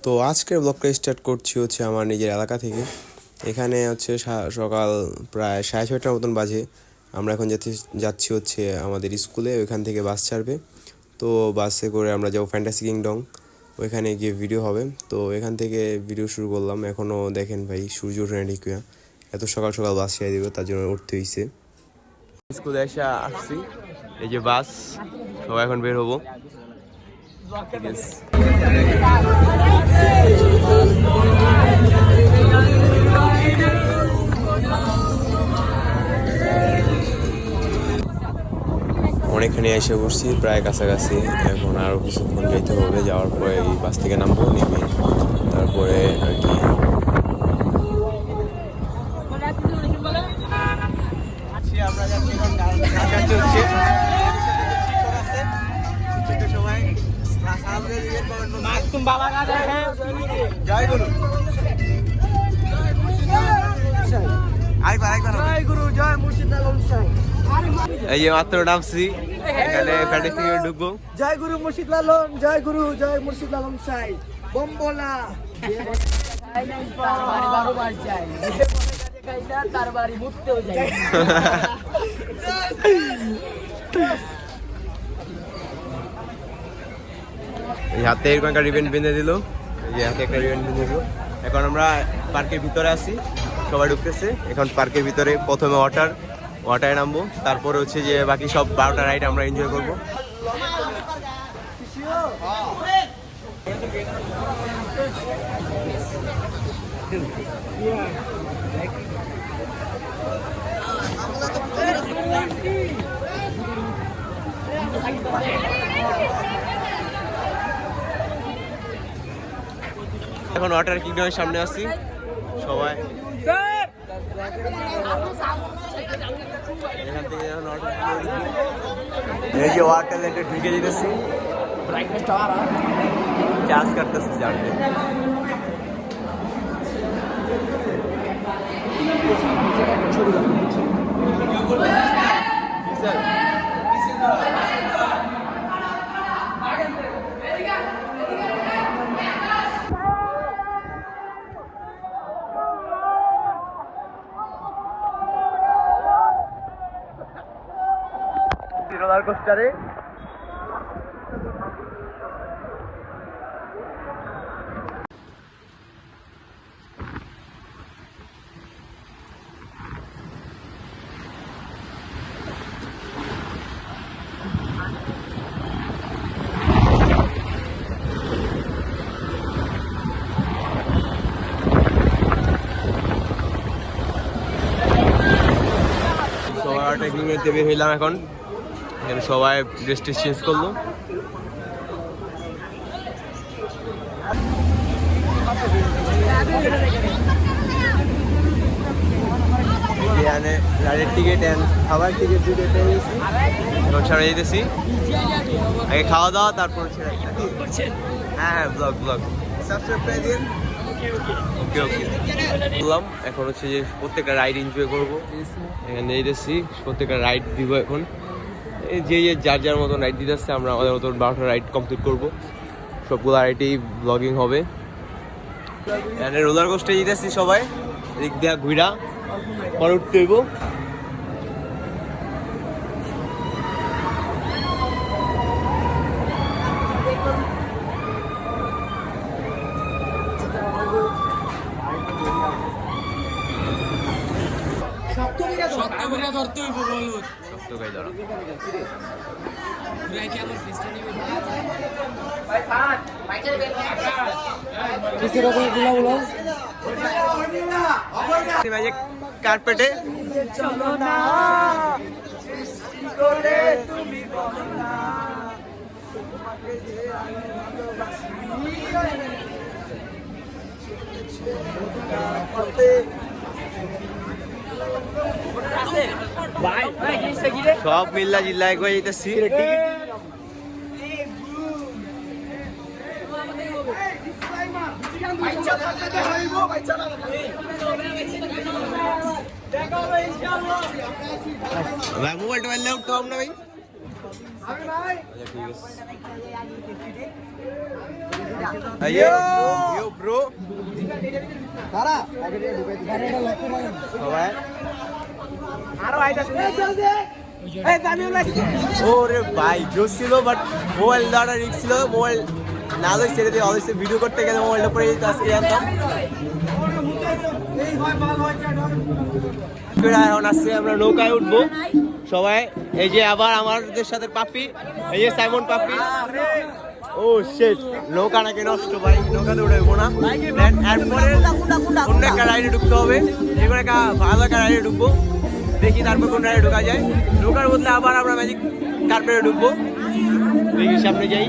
তো আজকের ব্লগটা স্টার্ট করছি হচ্ছে আমার নিজের এলাকা থেকে। এখানে হচ্ছে সকাল প্রায় 6:30টার মতন বাজে। আমরা এখন যাচ্ছি হচ্ছে আমাদের স্কুলে, ওইখান থেকে বাস ছাড়বে। তো বাসে করে আমরা যাবো ফ্যান্টাসি কিংডম, ওইখানে গিয়ে ভিডিও হবে। তো এখান থেকে ভিডিও শুরু করলাম। এখনও দেখেন ভাই সূর্য ওঠে না ঠিক, এত সকাল সকাল বাস ছেড়ে দেবো, তার জন্য উঠতে হয়েছে। স্কুলে এসে আসছি, এই যে বাস, সবাই এখন বের হবো। অনেকখানি এসে পড়ছি, প্রায় কাছাকাছি। এখন আরও কিছুক্ষণ যেতে হবে, যাওয়ার পরে এই বাস থেকে নামবো, নেমে তারপরে আর কি এই যে মাত্র নামছি, এখানে ফ্যান্টাসি ঢুকবো। জয় গুরু মুর্শিদ লালন, জয় গুরু, জয় মুর্শিদ লালন সাই বম্বলা তার বাড়ি মুক্তেও যায়। এই হাতে এরকম একটা রিবেন বেঁধে দিল, এই যে হাতে একটা রিবেন বেঁধে দিল। এখন আমরা পার্কের ভিতরে আছি, সবাই ঢুকতেছে। এখন পার্কের ভিতরে প্রথমে ওয়াটারে নামবো, তারপরে হচ্ছে যে বাকি সব 12টা রাইড আমরা এনজয় করবো। এখন ওয়াটার কিংডমের সামনে আছি সবাই। এখান থেকে এই যে ওয়াটার লেটে ঢুকে দিতেছি, চার্জ কাটতেছি চার্জে। রোলার কোস্টারে বের হইলাম। এখন এখানে সবাই ড্রেস চেঞ্জ করলো। গাড়ির টিকিট খাবার টিকিট দুটো পেয়ে গেছি, এখন সারা যেতেছি। আগে খাওয়া দাওয়া, তারপর হ্যাঁ ব্লগ সাবস্ক্রাইব করে দিন। ওকে বললাম। এখন হচ্ছে যে প্রত্যেকটা রাইড এনজয় করবো। এখানে যেতেছি, প্রত্যেকটা রাইড দিব। এখন এই যে যার যার মতন রাইড দিতে আসছে, আমরা আমাদের মতন 12টা রাইড কমপ্লিট করবো। সবগুলো রাইডেই ব্লগিং হবে। এখানে রোলার কোস্টারে যেতেছি সবাই, এদিক দিয়ে ঘুরা পরে উঠতে হইব। কার্পেটে সব মিল্লা জিল্লায় গিয়ে যেতেছি। ভাই মোবাইলটা মারলে উঠতে হবে না ভাই। ঠিক আছে। ব্রো তারা সবাই আরো আইতাছে এই জামিউল ভাই ওরে ভাই জোশ ছিল বাট মোবাইল দেওয়াটা রিস্ক ছিল মোবাইল না লই ছেড়ে দিয়ে অবশ্যই ভিডিও করতে গেলে মোবাইলটা পরে আজকে জানতাম এখন আসছে আমরা নৌকায় উঠবো সবাই এই যে আবার আমাদের সাথে পাপি এই যে সাইমন পাপি ও শেট নৌকা নাকি নষ্ট ভাই নৌকাতে উঠবো না এরপরে অন্য একটা রাইডে ঢুকতে হবে এবার একটা ভালো একটা রাইডে ঢুকবো দেখি তারপর কোন রাইডে ঢোকা যায় নৌকার বদলে আবার আমরা ম্যাজিক কার্পেটে ঢুকবো দেখি সামনে যাই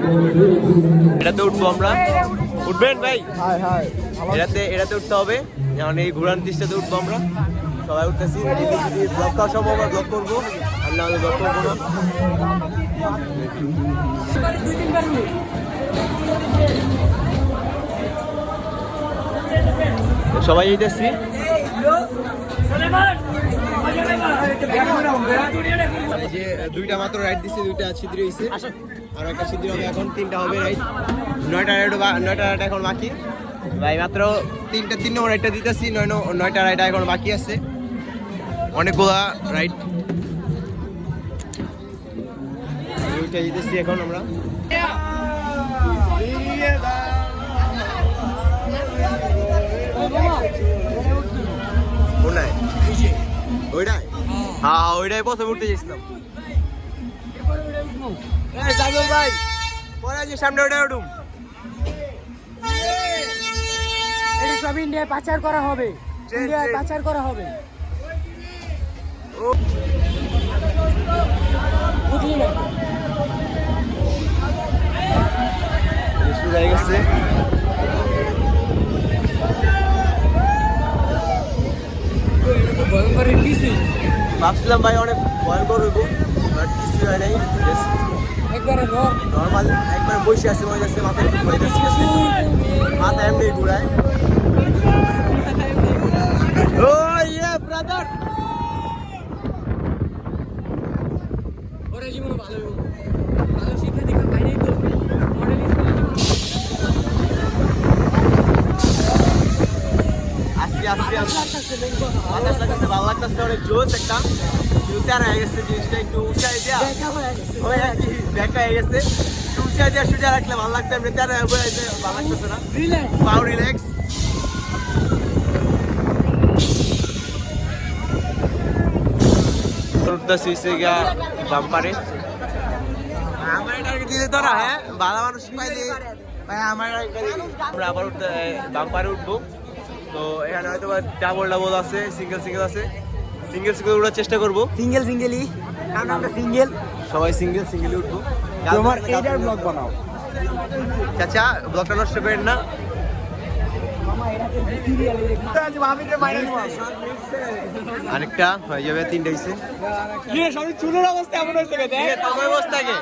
এটাতে উঠবো আমরা উঠবেন ভাই এটাতে উঠতে হবে যেমন এই ঘোরান দৃশ্যতে উঠবো আমরা সবাই উঠতেছি ব্লগ করা সম্ভব আমরা ব্লগ করবো আর না হলে ব্লগ করবো না সবাই যেতেছি এই যে দুইটা মাত্র রাইড দিচ্ছে দুইটা ছিদ্র হয়েছে আর একটা ছিদ্র হবে এখন তিনটা হবে রাইড 9টা রাইড এখন বাকি ভাই মাত্র তিন নম্বর রাইডটা দিতেছি 9টা রাইড এখন বাকি আছে অনেকগুলা রাইড দুইটা দিতেছি এখন আমরা ওইটাই হ্যাঁ ওইটাই প্রথমে উঠতে গেছিলাম ভাই পরে যে সামনে ওইটাই উঠুম এটা সব ইন্ডিয়ায় পাচার করা হবে ইন্ডিয়ায় পাচার করা হবে বুঝলি না শুরু হয়ে গেছে ভাবছিলাম ভাই অনেক ভয়ঙ্কর হইব বাট কিছু হয় নাই একবারে নর্মাল একবার বসে আছে মনে যাচ্ছে মাথায় ভয় যাচ্ছে মাথা এমনি ঘুরায় ও ইয়ে ব্রাদার ওরে জীবন ভালো ভালো শিক্ষা দীক্ষা পাই নাই তো বাতাস লাগতেছে ভালো লাগতেছে অনেক জোস একটা জুতার হয়ে গেছে জিনিসটা একটু উঁচাই দেওয়া ওই আর কি ব্যাগটা হয়ে গেছে একটু উঁচাই দেওয়া সুজা রাখলে ভালো লাগতো এমনি তার ভালো লাগতেছে না পাও রিল্যাক্স বাম্পারে আমার এটা দিলে তোরা হ্যাঁ ভালো মানুষ পাইলে ভাই আমার আমরা আবার উঠতে বাম্পারে উঠবো তো এখানে হয়তো ডাবল আছে সিঙ্গেল আছে সিঙ্গেল উঠার চেষ্টা করবো সিঙ্গেলই কারণ আমরা সিঙ্গেল সবাই সিঙ্গেল উঠবো তোমার এইটার ব্লগ বানাও চাচা ব্লগটা নষ্ট করেন না আরেকটা হয়ে যাবে 3টা হয়েছে চুলের অবস্থা এমন হয়েছে তোমার অবস্থা কে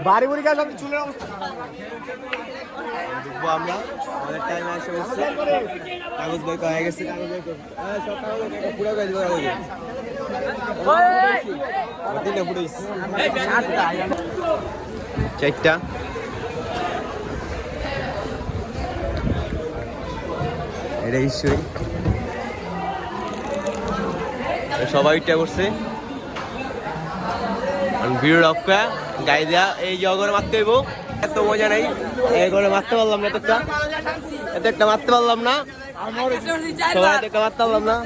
বাড়ি বুড়ি কাজ চুলের অবস্থা ঢুকবো আমরা আমাদের টাইম আসে বসছে কাগজ বই হয়ে গেছে কাগজ বই সব কাগজ পুরো কাজ বই হয়ে গেছে তিনটা ফুটেছে 4টা এটা ঈশ্বরী সবাই উঠে করছে ভিড় অফ করে গায়ে দেওয়া এই জগরে মারতে হইব এত মজা নাই এই করে মারতে পারলাম না এত একটা মারতে পারলাম না সবাই একটা মারতে পারলাম না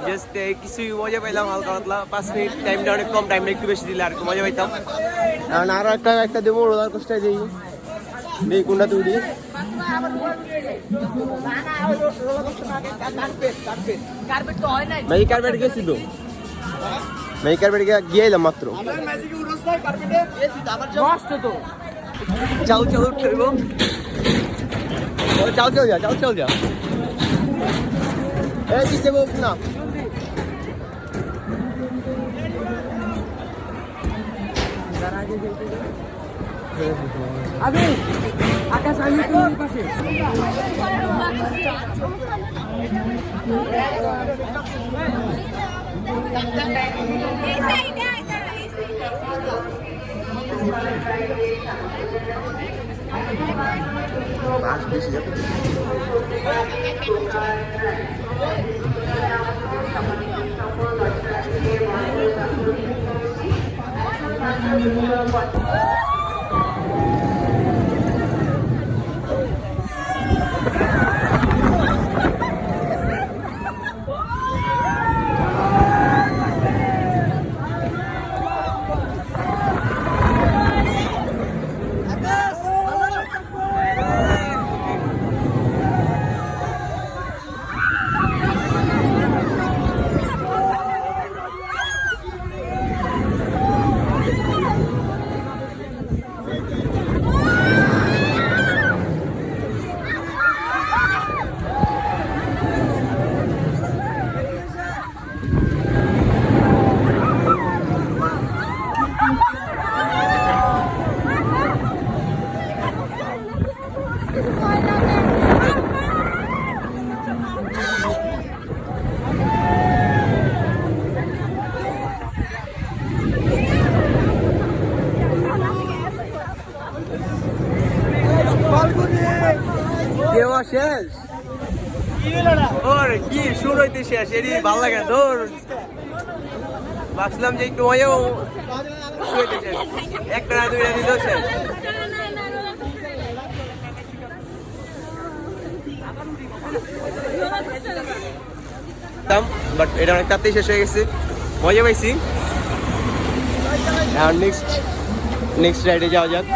জাস্ট কিছুই মজা পাইলাম হালকা পাতলা 5 মিনিট টাইমটা অনেক কম টাইমটা একটু বেশি দিলে আর একটু মজা পাইতাম কারণ আরো একটা দেবো রোলার কোস্টার দিই নেই কোনটা তুই দিই ম্যাজিক কার্পেট গেছি তো ম্যাজিক কার্পেট গিয়ে এলাম মাত্র চাল উঠতে হইব চাল যা এই দিতে না আগে আকাশ আমি তোমার পাশে মাছ বেশি যাবে। দেওয়া শেষ ওর কি শুরু হইতে শেষ এরই ভালো লাগে না ধর ভাবছিলাম যে একটু হয়েও শুরু হইতে শেষ একটা না দুইটা দিলেও শেষ বাট এটা অনেক তাড়াতাড়ি শেষ হয়ে গেছে মজা পাইছি এখন নেক্সট রাইডে যাওয়া যাক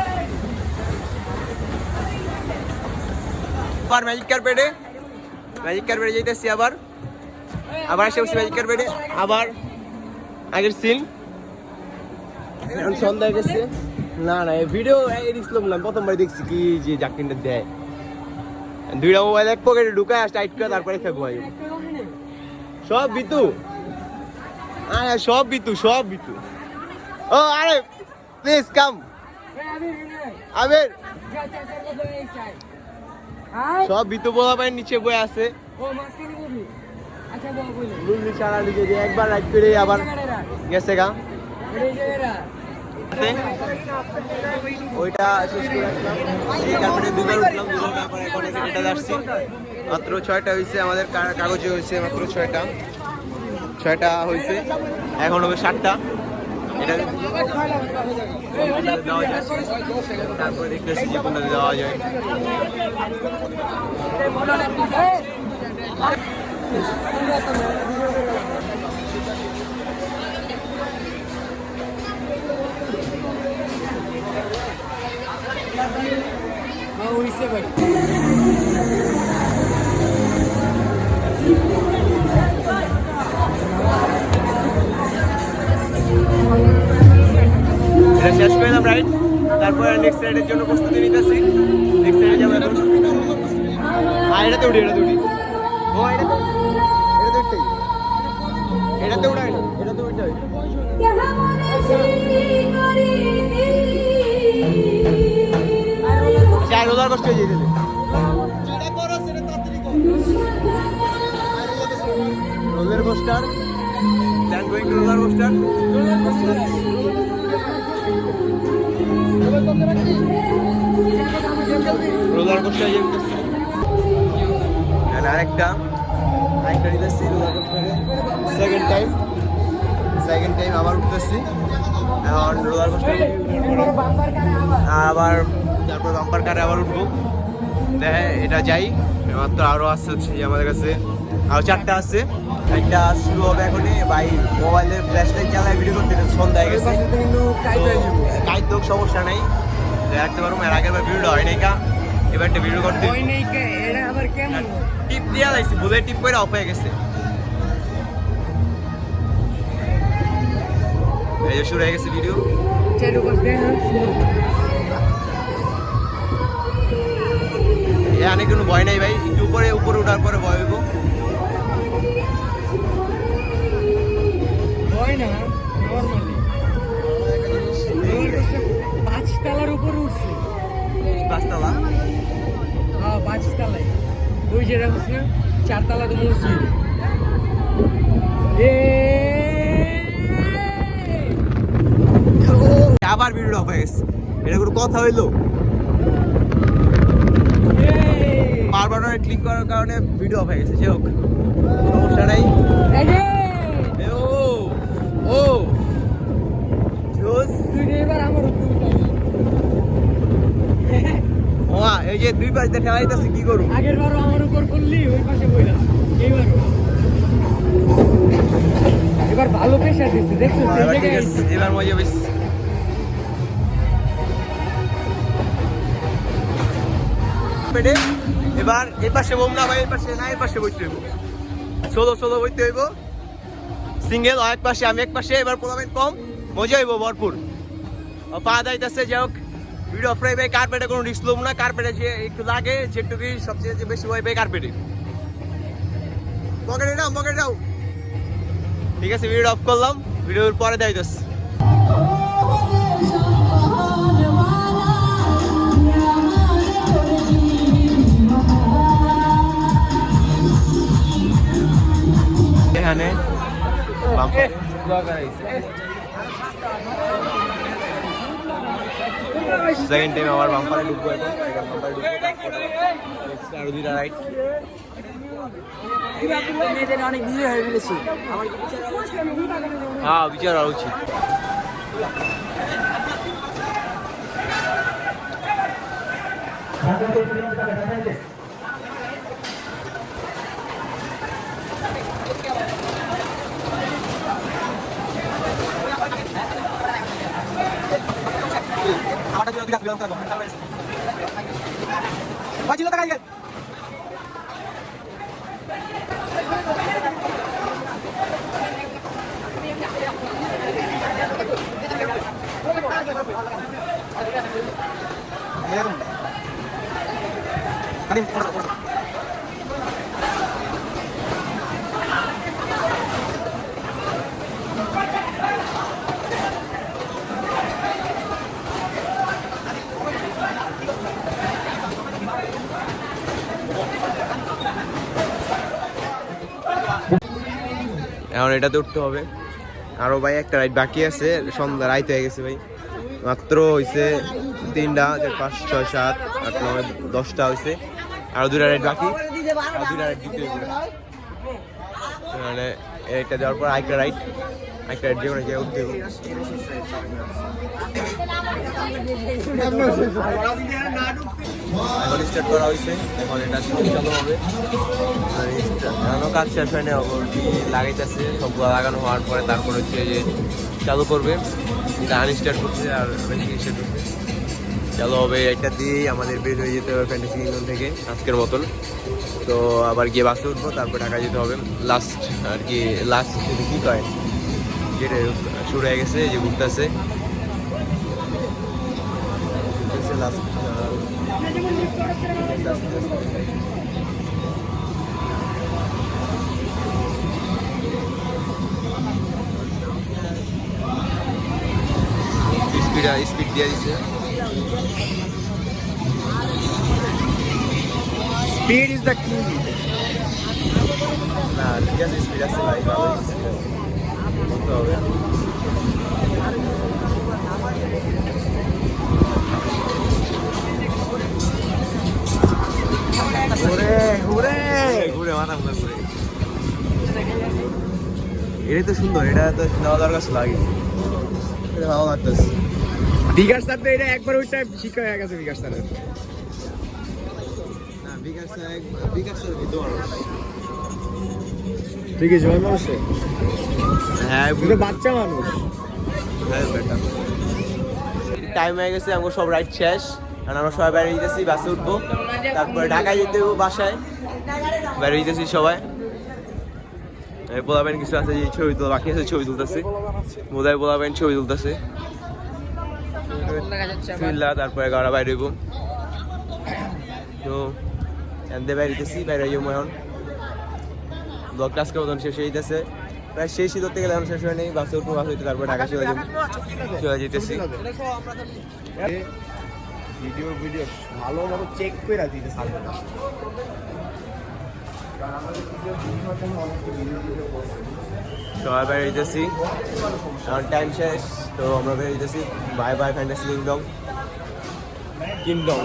আবার ম্যাজিক কার্পেটে যেতেছি আবার এসে বসছি ম্যাজিক কার্পেটে আবার আগের সিন এখন সন্ধ্যা গেছে না ভিডিও এডিট করলাম প্রথমবার দেখছি কি যে জাকিনটা দেয় দুইটা মোবাইল এক পকেটে ঢুকায় টাইট করে তারপরে খেয়ে ঘুমাই সব বিতু সব বিতু ও আরে প্লিজ কাম আবির সব বিতু বলা পায় নিচে বয়ে আছে লুল্লি সারা দিকে যে একবার রাইড করে আবার গেছে গা ওইটা শেষ করে আসলাম এই কার্পেটে দুবার উঠলাম তারপরে এখন এটা যাচ্ছি মাত্র 6টা হয়েছে আমাদের কাগজে হয়েছে মাত্র 6টা হয়েছে এখন হবে 7টা এটা দেওয়া যায় তারপরে দেখতেছি যে কোনটা দেওয়া যায় এটা শেষ করলাম রাইড তারপরে নেক্সট রাইডের জন্য প্রস্তুতি নিতেছি নেক্সট রাইডে যাবো এখন এটাতে উঠি ও এটাতে উঠাই না এটাতে উঠাই চার রোলার কষ্ট হয়ে যেতে roller coaster plan going to roller coaster roller coaster যেতেছি আরেকটা নিতেছি রোলার কোস্টারে সেকেন্ড টাইম আবার উঠতেছি এখন রোলার কোস্টারে আবার তারপর বাম্পার কারে আবার উঠবো এটা যাই মাত্র আরো আসছে হচ্ছে আমাদের কাছে আরো 4টা আছে একটা শুরু হবে এখনই ভাই মোবাইলের ফ্ল্যাশ লাইট জ্বালায় ভিডিও করতে সন্ধ্যা হয়ে গেছে কিন্তু কাইত হোক সমস্যা নাই দেখতে পারবো এর আগের বার ভিডিওটা হয় নাই কা এবার একটা ভিডিও করতে টিপ দিয়া লাগছে বলে টিপ করে অফ হয়ে গেছে এই যে শুরু হয়ে গেছে ভিডিও এখানে কোনো ভয় নাই ভাই একটু উপরে ওঠার পরে ভয় হইব ভয় না নরমালি 5 তলার উপরে উঠছে 5 তলা হ্যাঁ 5 তলায় ওই যে রাখছ না 4 তলা তো মসজিদ আবার ভিডিও অফ হয়ে গেছে এটা কোনো কথা হইলো কারণে ভিডিও অফ হয়ে গেছে, যে হোক সমস্যা নাই। ও ও জোস ওয়া, এই যে দুই পাশে ঠেলাইতেছে, কি করব? আগের বারও আমার উপর করলি, ওই পাশে বইলাম, এইবারও এবার ভালো প্রেশার দিচ্ছে, দেখছো? এবার ঠিক আছে, এবার মজা বেশ। এবার এই পাশে বোম না ভাই, এই পাশে না, এই পাশে বইতে হইব, সোলো সোলো বইতে হইব, সিঙ্গেল এক পাশে আমি এক পাশে। এবার পোলামেন্ট কম, মজা হইব ভরপুর। পা যাইতেছে, যাই হোক ভিডিও ফ্রাই ভাই। কার্পেটে কোনো রিস্ক লম না, কার্পেটে যে একটু লাগে, যেটুকু সবচেয়ে যে বেশি হয় ভাই কার্পেটে। পকেটে নাও, পকেটে নাও। ঠিক আছে, ভিডিও অফ করলাম, ভিডিওর পরে দেয় দোস। এখানে সেকেন্ড টাইম আমার বাম্পারে ঢুকবো, এখন বাম্পারে ঢুকবো, আরো দুইটা রাইড। অনেক বিয়ে হয়ে গেছে, হ্যাঁ বিচার হওয়া উচিত। এখন এটাতে উঠতে হবে। আরো ভাই একটা রাইড বাকি আছে, সন্ধ্যা রাইত হয়ে গেছে ভাই, মাত্র হয়েছে 3টা 4 5 6 7 8 9 10টা হয়েছে। আরো দুটা রাইড বাকি, আর দুটা রাইড দিতে হবে। মানে এটা দেওয়ার পর আরেকটা রাইড যে কোনো জায়গায় উঠতে হবে। এখন স্টার্ট করা হয়েছে, এখন এটা চালু হবে। এখনো কাজ শেষ হয় না, কি লাগাইতেছে, সবগুলো লাগানো হওয়ার পরে তারপর হচ্ছে যে চালু করবে। এটা আনস্টার্ট করছে আর বেশি স্টার্ট করছে, চালু হবে। একটা দিয়েই আমাদের বের হয়ে যেতে হবে ফ্যান্টাসি কিংডম থেকে আজকের মতন। তো আবার গিয়ে বাসে উঠবো, তারপর ঢাকা যেতে হবে। লাস্ট আর কি, লাস্ট কি কয়, যেটা শুরু হয়ে গেছে, যে ঘুরতেছে লাস্ট। স্পিড দিয়ে দিচ্ছে, স্পিড ইজ দ্য কি। না ঠিক আছে, স্পিড আছে ভাই, ভালো বলতে হবে। ঘুরে ঘুরে ঘুরে মানাম না ঘুরে, এটাই তো সুন্দর, এটা তো নেওয়া দরকার ছিল আগে, এটা ভালো লাগতেছে। বিকাশ স্যার তো এটা একবার ওইটা শিক্ষা হয়ে গেছে বিকাশ স্যারের। না বিকাশ স্যার ভিতর ঠিক আছে, জয় মানুষ, হ্যাঁ বাচ্চা মানুষ। হ্যাঁ বেটা, টাইম হয়ে গেছে, আমার সব রাইড শেষ। আর আমরা সবাই বাইরে যেতেছি, বাসে উঠবো, তারপরে ঢাকায় যেতে হবো, বাসায় বাইরে যেতেছি সবাই। বলাবেন কিছু আছে, যে ছবি তোলা বাকি আছে, ছবি তুলতেছে বোধহয়, বলাবেন ছবি তুলতেছে। তারপরে গাড়া বাইরে হইব, তো এনতে বাইরে যেতেছি, বাইরে হইব। এখন ব্লগটা আজকের মতন শেষ হয়ে যেতেছে, প্রায় শেষই ধরতে গেলে এখন শেষ হয় নেই। বাসে উঠবো, বাসে উঠতে তারপরে ঢাকা চলে যেতেছি। ভিডিও ভালো মতো চেক করে দিতে সামনে। সবাই বাইরে যেতেছি, কারণ টাইম শেষ, তো আমরা বেরিয়ে যেতেছি। Bye bye fantasy kingdom.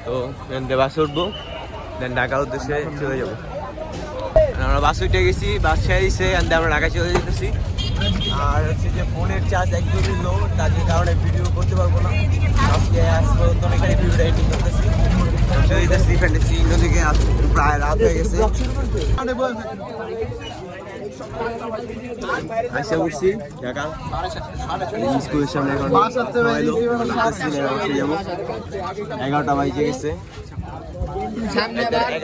তো এখান থেকে বাসে উঠবো, দেন ঢাকার উদ্দেশ্যে চলে যাবো। আমরা বাস উঠে গেছি, বাস ছেড়ে দিচ্ছে, আমরা ঢাকা চলে যেতেছি। আর হচ্ছে যে ফোনের চার্জ একদমই লো, তার কারণে ভিডিও করতে পারবো না। আজকে আসবো তো এখানে ভিডিওটা এডিটিং করতেছি, চলে যেতেছি ফ্যান্টাসি থেকে। প্রায় রাত হয়ে গেছে, আসে উঠছি ঢাকা স্কুলের সামনে। এখন যাবো, 11টা বাজে গেছে,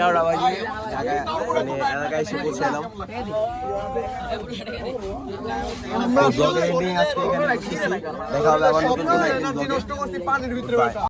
11টা বাজে ঢাকা মানে এলাকায় এসে পৌঁছালাম। আজকে এখানে দেখা হবে আবার নতুন কোনো একদিন ব্লগে। Bye.